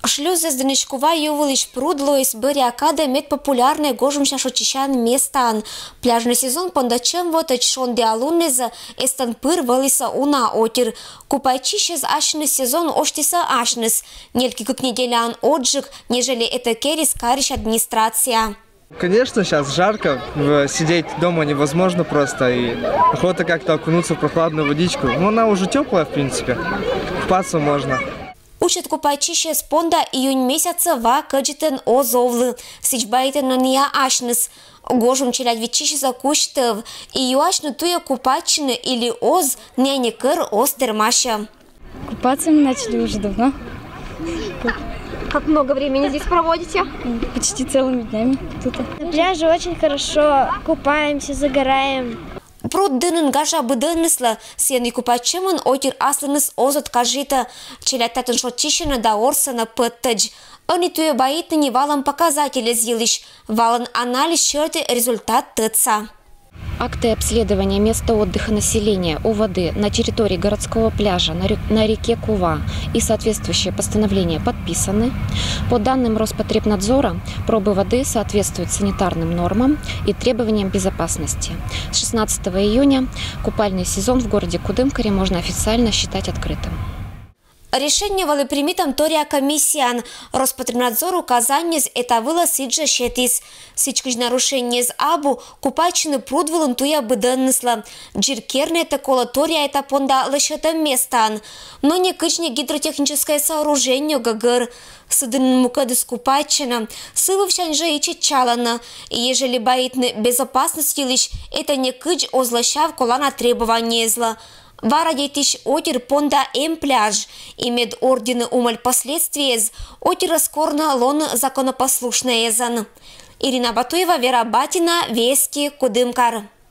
Шлюзы Сденечкова ювелиш прудло из Быриакада мед популярный гожумща шочищан местан. Пляжный сезон пондачем вот очшон диалуннеза эстан пыр валиса уна отир. Купайчищез ашный сезон оштиса ашнес. Нельки как неделян отжиг, нежели это керис кариш администрация. Конечно, сейчас жарко, сидеть дома невозможно просто, и охота как-то окунуться в прохладную водичку. Но она уже теплая, в принципе, купаться можно. Учат купайчище с понда июнь месяца ва каджитен озовлы, сичбайтен на ния ашнес. Гожум челядь вичище за куштев, и юашну туя купачины или оз няне кыр оз дермаша. Купаться мы начали уже давно. Как много времени здесь проводите? Почти целыми днями тут. На пляже очень хорошо, купаемся, загораем. Пруд дынын гажа быдынысла, сен купачемын отир аслыныс озот кажита, челятатын шотчищена да орсана пыттыдж. Они туя боитыни валан показатели зилищ, валан анализ черты результат тыца. Акты обследования места отдыха населения у воды на территории городского пляжа на реке Кува и соответствующие постановления подписаны. По данным Роспотребнадзора, пробы воды соответствуют санитарным нормам и требованиям безопасности. С 16 июня купальный сезон в городе Кудымкаре можно официально считать открытым. Решение вали примитам тория комиссиян. Роспотребнадзор указание это было сиджа щетис. Сичкыж нарушение с абу купачный пруд волонтуя быдынысла. Джиркерне это колотория это понда лышетом местан. Но не кычне гидротехническое сооружение гагыр. Сыдын мукадыс купачина. Сывывщан же и чечалана. И ежели боитны безопасности лишь это не кыч озлащав колана требования зла. Вара детиш отир понда пляж, имед ордены умаль последствия, отир скорна лон законопослушная зан. Ирина Батуева, Вера Батина, Вески, Кудымкар.